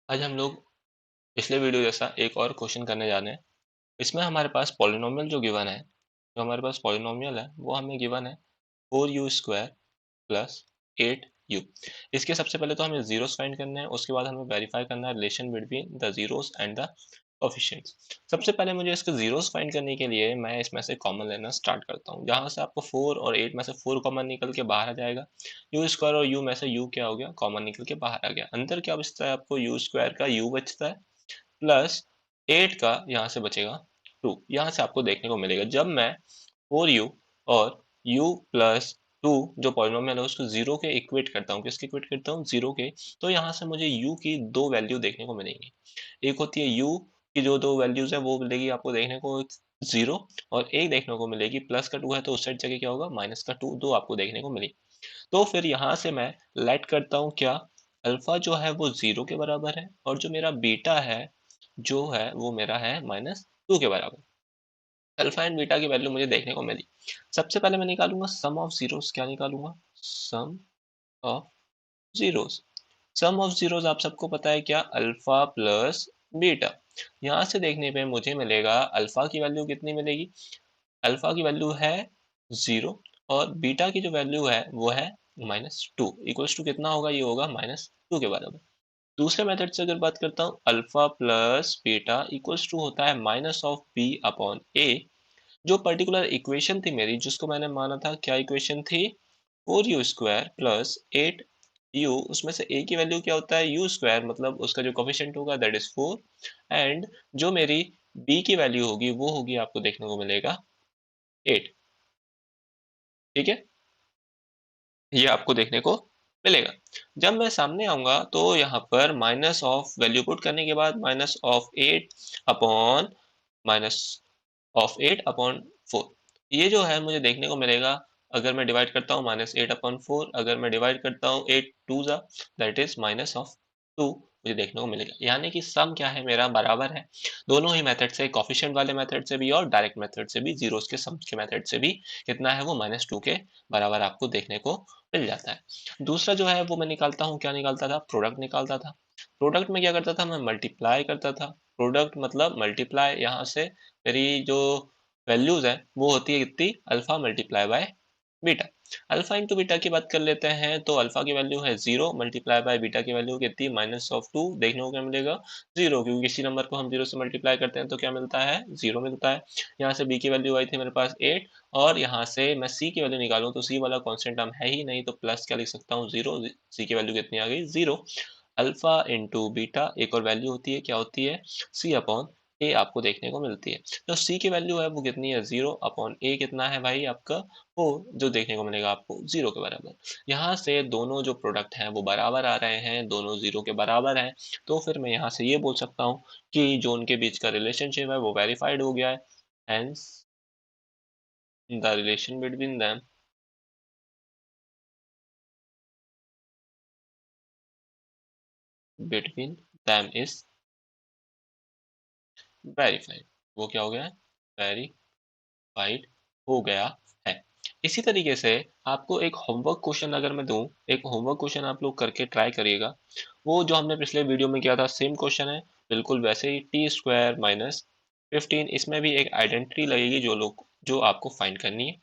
आज हम लोग पिछले वीडियो जैसा एक और क्वेश्चन करने जा रहे हैं। इसमें हमारे पास पॉलिनोमियल जो गिवन है, जो हमारे पास पॉलिनोमियल है वो हमें गिवन है 4u² प्लस 8u। इसके सबसे पहले तो हमें जीरोस फाइंड करने हैं, उसके बाद हमें वेरीफाई करना है relation between the zeros and the coefficients. सबसे पहले मुझे इसके जीरोस फाइंड करने के लिए मैं इसमें से कॉमन लेना स्टार्ट करता हूँ। यहाँ से आपको 4 और 8 में से 4 कॉमन निकल के बाहर आ जाएगा। u² और u में से u क्या हो गया, कॉमन निकल के बाहर आ गया। अंदर क्या बचता है, आपको u² का u बचता है प्लस 8 का यहाँ से बचेगा 2। यहाँ से आपको देखने को मिलेगा जब मैं 4u और u प्लस 2 जो पॉलिनोमियल है उसको जीरो के इक्वेट करता हूँ, किसके इक्वेट करता हूँ, जीरो के, तो यहाँ से मुझे u की दो वैल्यू देखने को मिलेंगी। एक होती है u की जो दो वैल्यूज है वो मिलेगी आपको देखने को जीरो, और एक देखने को मिलेगी प्लस का 2 है तो उस साइड जगह क्या होगा, माइनस का 2, दो आपको देखने को मिली। तो फिर यहाँ से मैं लेट करता हूँ क्या, अल्फा जो है वो जीरो के बराबर है और जो मेरा बीटा है जो है वो मेरा है -2 के बराबर। अल्फा एंड बीटा की वैल्यू मुझे देखने को मिली। सबसे पहले मैं निकालूंगा सम ऑफ जीरोस। क्या निकालूंगा, sum of zeros. Sum of zeros आप सबको पता है क्या, अल्फा प्लस बीटा। यहाँ से देखने पे मुझे मिलेगा अल्फा की वैल्यू कितनी मिलेगी, अल्फा की वैल्यू है जीरो और बीटा की जो वैल्यू है वो है -2। इक्वल्स टू कितना होगा, ये होगा -2 के बराबर। दूसरे मेथड से अगर बात करता हूँ, alpha plus beta equals to होता है minus of B upon A. जो पर्टिकुलर इक्वेशन थी मेरी, जिसको मैंने माना था, क्या इक्वेशन थी, 4u² प्लस 8u, उसमें से a की वैल्यू क्या होता है, u², मतलब उसका जो कोफिशिएंट होगा दैट इज 4, एंड जो मेरी b की वैल्यू होगी वो होगी आपको देखने को मिलेगा 8। ठीक है, ये आपको देखने को मिलेगा। जब मैं सामने आऊंगा तो यहाँ पर माइनस ऑफ वैल्यू पुट करने के बाद माइनस ऑफ 8 अपॉन 4, ये जो है मुझे देखने को मिलेगा। अगर मैं डिवाइड करता हूँ -8/4, अगर मैं डिवाइड करता हूँ 8 2 जा, दैट इज -2 मुझे देखने को मिलेगा। यानी कि सम क्या है मेरा, बराबर है। दोनों ही मेथड से, कोफिशिएंट वाले मेथड से भी और डायरेक्ट मेथड से भी, जीरोस के सम के मेथड से भी कितना है वो -2 के बराबर आपको देखने को मिल जाता है। दूसरा जो है वो मैं निकालता हूँ, क्या निकालता था, प्रोडक्ट निकालता था। प्रोडक्ट में क्या करता था, मैं मल्टीप्लाई करता था। प्रोडक्ट मतलब मल्टीप्लाई, यहाँ से मेरी जो वैल्यूज है वो होती है कितनी, alpha multiply by beta. Alpha into beta की बात कर लेते हैं तो अल्फा की वैल्यू है 0 मल्टीप्लाई बाय बीटा की वैल्यू कितनी, -2। देखने को क्या मिलेगा, 0, क्योंकि किसी नंबर को हम 0 से मल्टीप्लाई करते हैं तो क्या मिलता है, 0 मिलता है। यहाँ से b की वैल्यू आई थी मेरे पास 8, और यहाँ से मैं c की वैल्यू निकालूं तो c वाला कांस्टेंट टर्म है ही नहीं, तो प्लस क्या लिख सकता हूँ, 0। c की वैल्यू कितनी आ गई, 0। अल्फा इंटू बीटा एक और वैल्यू होती है, क्या होती है, c अपॉन ए आपको देखने को मिलती है। तो c की वैल्यू है वो कितनी है, 0 अपॉन ए कितना है भाई आपका, वो जो देखने को मिलेगा आपको 0 के बराबर। यहाँ से दोनों जो प्रोडक्ट हैं वो बराबर आ रहे हैं, दोनों 0 के बराबर हैं। तो फिर मैं यहाँ से ये बोल सकता हूँ कि जो उनके बीच का रिलेशनशिप है वो वेरीफाइड हो गया है। Hence the relation between them is verified. वो क्या हो गया, वेरीफाइड हो गया है। इसी तरीके से आपको एक होमवर्क क्वेश्चन अगर मैं दूं, एक होमवर्क क्वेश्चन आप लोग करके ट्राई करिएगा। वो जो हमने पिछले वीडियो में किया था सेम क्वेश्चन है, बिल्कुल वैसे ही, t² - 15, इसमें भी एक आइडेंटिटी लगेगी जो आपको फाइंड करनी है।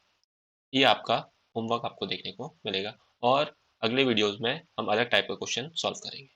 ये आपका होमवर्क आपको देखने को मिलेगा, और अगले वीडियोस में हम अलग टाइप का क्वेश्चन सॉल्व करेंगे।